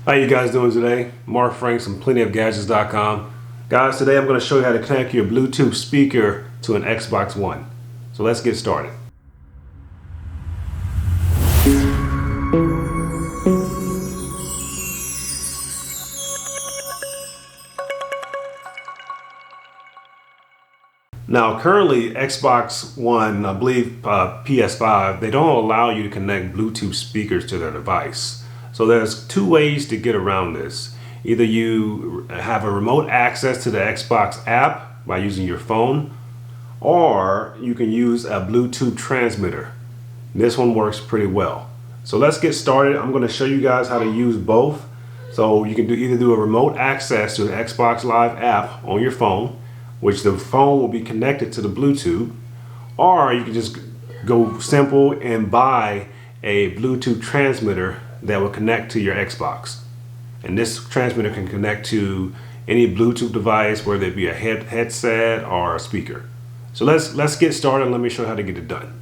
How you guys doing today? Mark Franks from plentyofgadgets.com. Guys, today I'm going to show you how to connect your Bluetooth speaker to an Xbox One. So let's get started. Now currently Xbox One, I believe PS5, they don't allow you to connect Bluetooth speakers to their device. So there's two ways to get around this. Either you have a remote access to the Xbox app by using your phone, or you can use a Bluetooth transmitter. This one works pretty well. So let's get started. I'm going to show you guys how to use both. So you can either do a remote access to the Xbox Live app on your phone, which the phone will be connected to the Bluetooth, or you can just go simple and buy a Bluetooth transmitter that will connect to your Xbox. And this transmitter can connect to any Bluetooth device, whether it be a headset or a speaker. So let's get started. Let me show you how to get it done.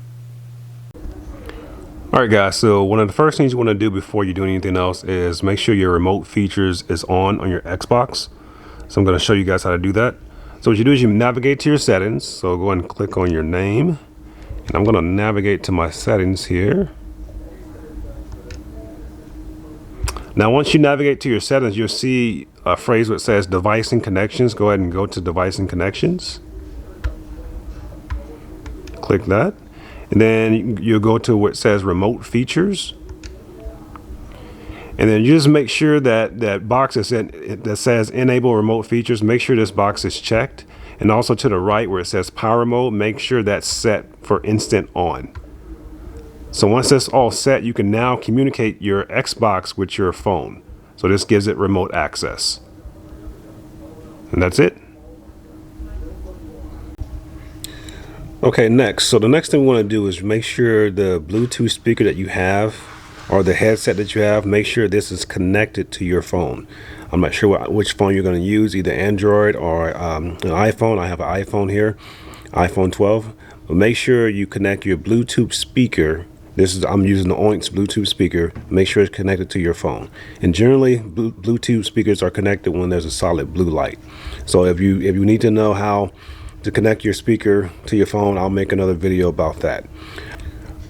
Alright guys, so one of the first things you want to do before you do anything else is make sure your remote features is on your Xbox. So I'm going to show you guys how to do that. So what you do is you navigate to your settings. So go ahead and click on your name. And I'm going to navigate to my settings here. Now once you navigate to your settings, you'll see a phrase that says device and connections. Go ahead and go to device and connections. Click that. And then you'll go to what says remote features. And then you just make sure that box that says enable remote features, make sure this box is checked. And also to the right where it says power mode, make sure that's set for instant on. So once that's all set, you can now communicate your Xbox with your phone. So this gives it remote access. And that's it. Okay, next. So the next thing we want to do is make sure the Bluetooth speaker that you have or the headset that you have, make sure this is connected to your phone. I'm not sure which phone you're going to use, either Android or an iPhone. I have an iPhone here, iPhone 12. But make sure you connect your Bluetooth speaker. I'm using the Oinks Bluetooth speaker. Make sure it's connected to your phone. And generally, Bluetooth speakers are connected when there's a solid blue light. So if you need to know how to connect your speaker to your phone, I'll make another video about that.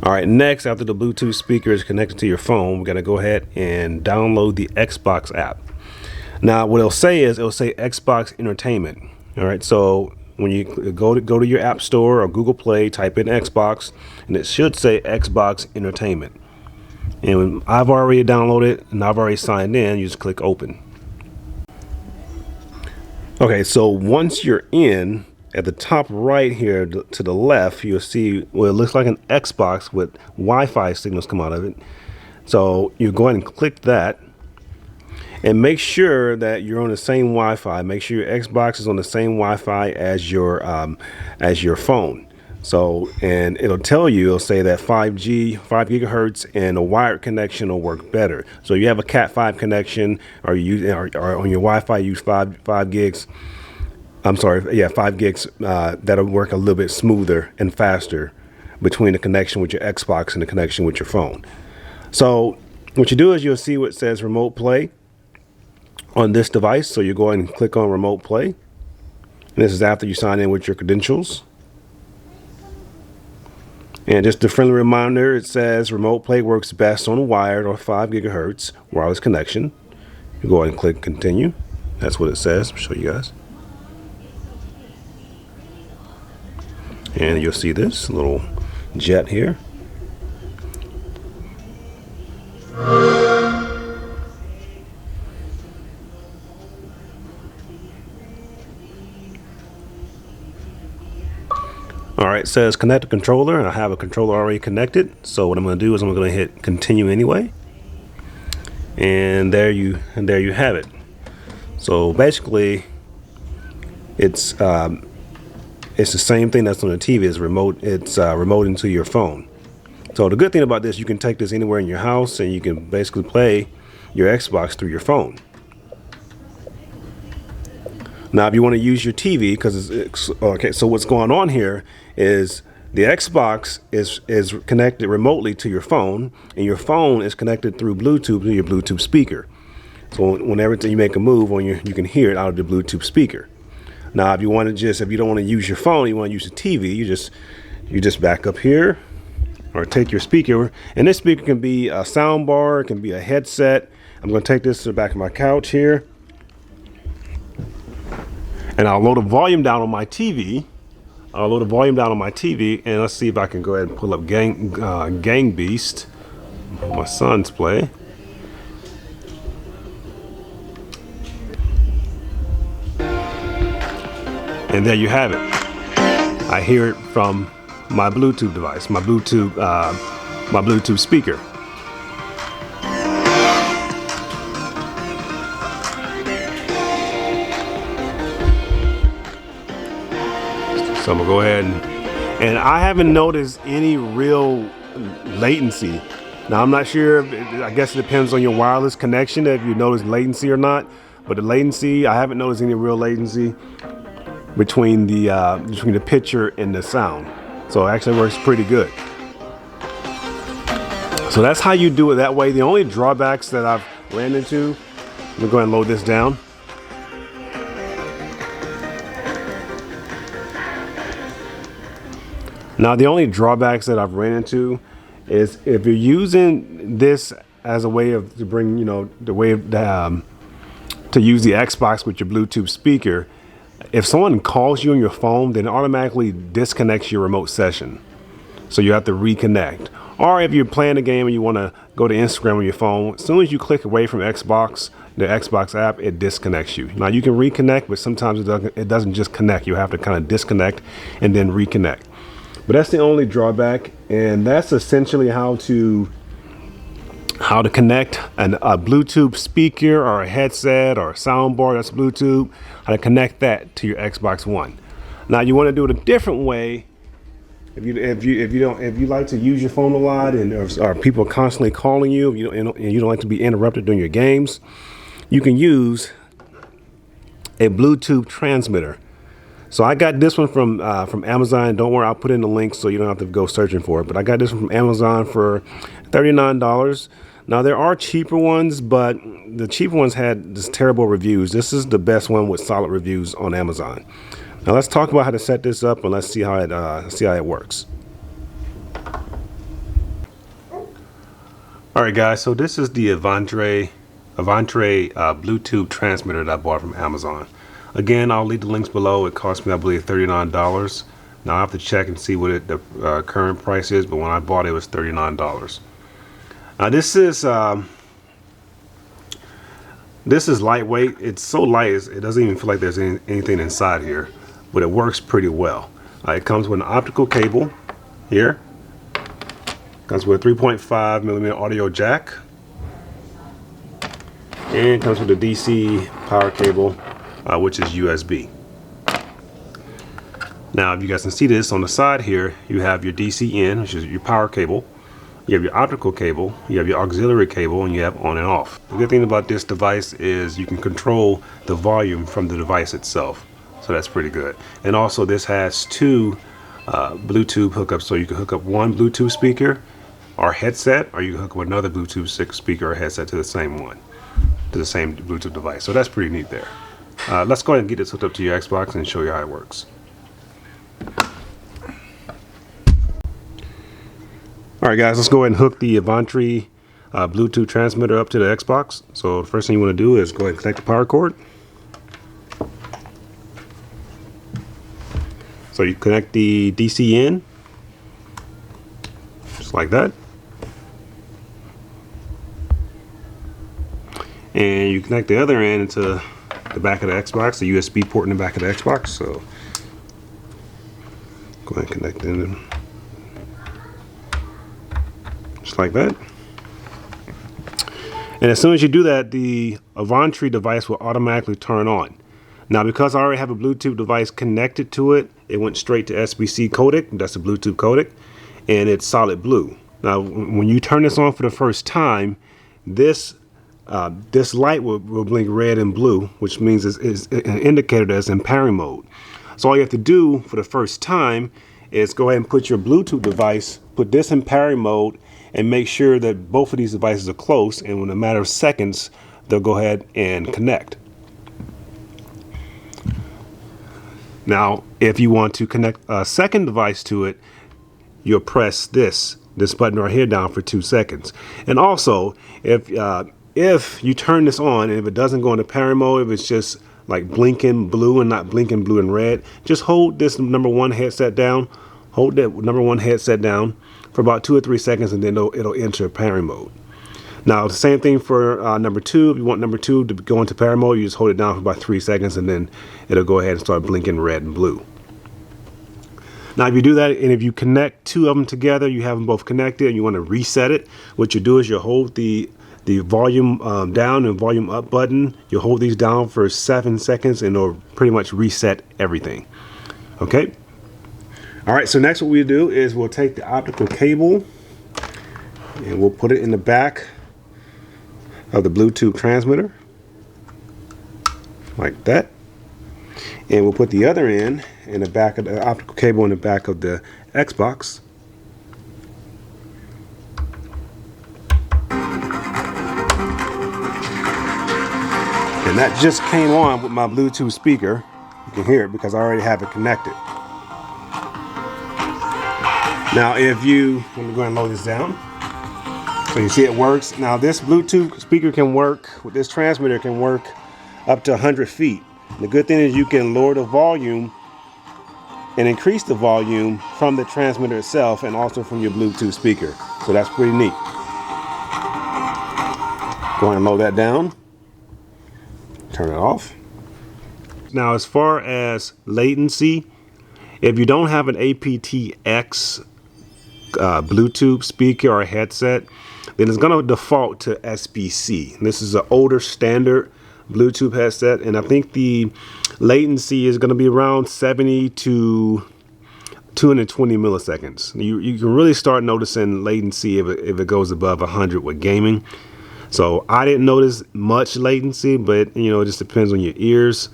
All right, next, after the Bluetooth speaker is connected to your phone, we're going to go ahead and download the Xbox app. Now, what it'll say is Xbox Entertainment. All right, so when you go to your App Store or Google Play, type in Xbox, and it should say Xbox Entertainment. And I've already downloaded and I've already signed in. You just click open. Okay, so once you're in, at the top right here to the left, you'll see what it looks like an Xbox with Wi-Fi signals come out of it. So you go ahead and click that and make sure that you're on the same Wi-Fi. Make sure your Xbox is on the same Wi-Fi as your phone. So, and it'll say that 5G, 5 gigahertz, and a wired connection will work better. So you have a Cat5 connection, or on your Wi-Fi use 5 gigs. I'm sorry, yeah, 5 gigs. That'll work a little bit smoother and faster between the connection with your Xbox and the connection with your phone. So what you do is you'll see what says remote play on this device. So you go ahead and click on remote play. And this is after you sign in with your credentials. And just a friendly reminder, it says remote play works best on a wired or 5 gigahertz wireless connection. You go ahead and click continue. That's what it says. I'll show you guys. And you'll see this little jet here. Alright, it says connect a controller, and I have a controller already connected. So what I'm going to do is I'm going to hit continue anyway. And there you have it. So basically it's the same thing that's on the TV. It's remote. It's remote into your phone. So the good thing about this, you can take this anywhere in your house, and you can basically play your Xbox through your phone. Now, if you want to use your TV, because it's okay. So what's going on here is the Xbox is connected remotely to your phone, and your phone is connected through Bluetooth to your Bluetooth speaker. So whenever you make a move on you can hear it out of the Bluetooth speaker. Now, if you want to if you don't want to use your phone, you want to use the TV, you just back up here, or take your speaker, and this speaker can be a sound bar, it can be a headset. I'm going to take this to the back of my couch here, and I'll load the volume down on my TV. And let's see if I can go ahead and pull up Gang Beast, my son's play. And there you have it. I hear it from my Bluetooth device, my Bluetooth speaker. So I'm gonna go ahead and I haven't noticed any real latency. Now I'm not sure, I guess it depends on your wireless connection if you notice latency or not, but the latency, I haven't noticed any real latency between the picture and the sound. So it actually works pretty good. So that's how you do it that way. The only drawbacks that I've ran into, let me go ahead and load this down. Now the only drawbacks that I've ran into is if you're using this as a way of to bring, the way of to use the Xbox with your Bluetooth speaker, if someone calls you on your phone, then it automatically disconnects your remote session. So you have to reconnect. Or if you're playing a game and you want to go to Instagram on your phone, as soon as you click away from Xbox, the Xbox app, it disconnects you. Now you can reconnect, but sometimes it doesn't just connect. You have to kind of disconnect and then reconnect. But that's the only drawback, and that's essentially how to connect a Bluetooth speaker or a headset or a soundbar that's Bluetooth, how to connect that to your Xbox One. Now you want to do it a different way. If you like to use your phone a lot or people are constantly calling you, and you don't like to be interrupted during your games, you can use a Bluetooth transmitter. So I got this one from Amazon. Don't worry, I'll put in the link so you don't have to go searching for it. But I got this one from Amazon for $39. Now there are cheaper ones, but the cheaper ones had just terrible reviews. This is the best one with solid reviews on Amazon. Now let's talk about how to set this up and let's see how it works. All right, guys. So this is the Avantree Bluetooth transmitter that I bought from Amazon. Again, I'll leave the links below. It cost me, I believe, $39. Now I have to check and see what the current price is, but when I bought it, it was $39. Now this is lightweight. It's so light it doesn't even feel like there's anything inside here, but it works pretty well. It comes with an optical cable here. Comes with a 3.5 millimeter audio jack, and comes with a DC power cable, which is USB. Now, if you guys can see this on the side here, you have your DC in, which is your power cable. You have your optical cable, you have your auxiliary cable, and you have on and off. The good thing about this device is you can control the volume from the device itself. So that's pretty good. And also this has two Bluetooth hookups, so you can hook up one Bluetooth speaker or headset, or you can hook up another Bluetooth speaker or headset to the same one, to the same Bluetooth device. So that's pretty neat there. Let's go ahead and get this hooked up to your Xbox and show you how it works. Alright guys, let's go ahead and hook the Avantree Bluetooth transmitter up to the Xbox. So the first thing you want to do is go ahead and connect the power cord. So you connect the DC in, just like that. And you connect the other end into the back of the Xbox, the USB port in the back of the Xbox. So go ahead and connect it in. Just like that. And as soon as you do that, the Avantree device will automatically turn on. Now, because I already have a Bluetooth device connected to it, it went straight to SBC codec. That's the Bluetooth codec, and it's solid blue. Now, when you turn this on for the first time, this light will blink red and blue, which means it's an indicator that it's in pairing mode. So all you have to do for the first time is go ahead and put your Bluetooth device, put this in pairing mode, and make sure that both of these devices are close, and in a matter of seconds, they'll go ahead and connect. Now, if you want to connect a second device to it, you'll press this button right here down for 2 seconds. And also, if you turn this on and if it doesn't go into parent mode, if it's just like blinking blue and not blinking blue and red, just hold this number one headset down. Hold that number one headset down for about 2 or 3 seconds, and then it'll enter parent mode. Now, the same thing for number 2. If you want number 2 to go into parent mode, you just hold it down for about 3 seconds, and then it'll go ahead and start blinking red and blue. Now, if you do that, and if you connect 2 of them together, you have them both connected, and you want to reset it, what you do is you hold the volume down and volume up button. You'll hold these down for 7 seconds, and it'll pretty much reset everything. Okay? All right, so next what we do is we'll take the optical cable, and we'll put it in the back of the Bluetooth transmitter, like that. And we'll put the other end in the back of the optical cable in the back of the Xbox. And that just came on with my Bluetooth speaker. You can hear it because I already have it connected. Now let me go ahead and load this down. So you see it works. Now this Bluetooth speaker can work, with this transmitter can work up to 100 feet. The good thing is you can lower the volume and increase the volume from the transmitter itself and also from your Bluetooth speaker. So that's pretty neat. Go ahead and load that down. Turn it off. Now as far as latency, if you don't have an aptX Bluetooth speaker or headset, then it's going to default to SBC. This is an older standard Bluetooth headset, and I think the latency is going to be around 70 to 220 milliseconds. You can really start noticing latency if it goes above 100 with gaming. So I didn't notice much latency, but it just depends on your ears.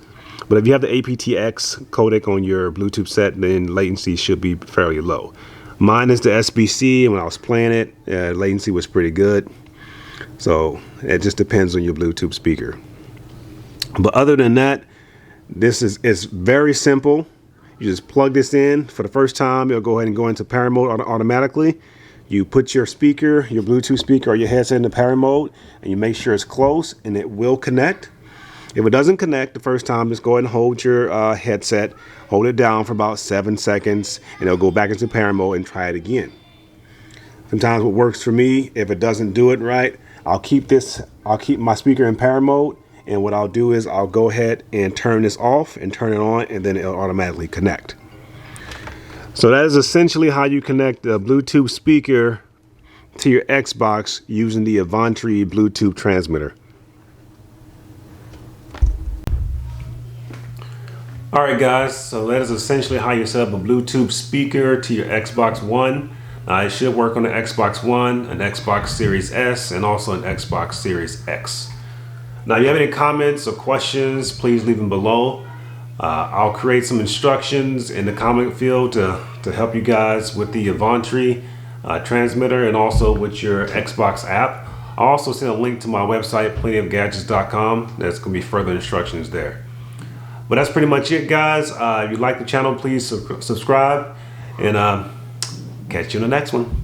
But if you have the aptX codec on your Bluetooth set, then latency should be fairly low. Mine is the SBC, and when I was playing it, latency was pretty good. So it just depends on your Bluetooth speaker. But other than that, this is very simple. You just plug this in. For the first time, it'll go ahead and go into parent mode automatically. You put your speaker, your Bluetooth speaker or your headset into parent mode, and you make sure it's close, and it will connect. If it doesn't connect the first time, just go ahead and hold your headset, hold it down for about 7 seconds, and it'll go back into parent mode and try it again. Sometimes what works for me, if it doesn't do it right, I'll keep my speaker in parent mode, and what I'll do is I'll go ahead and turn this off and turn it on, and then it'll automatically connect. So that is essentially how you connect the Bluetooth speaker to your Xbox using the Avantree Bluetooth transmitter. Alright guys, so that is essentially how you set up a Bluetooth speaker to your Xbox One. It should work on the Xbox One, an Xbox Series S, and also an Xbox Series X. Now if you have any comments or questions, please leave them below. I'll create some instructions in the comment field to help you guys with the Avantree transmitter and also with your Xbox app. I'll also send a link to my website, plentyofgadgets.com. There's going to be further instructions there. But that's pretty much it, guys. If you like the channel, please subscribe, and catch you in the next one.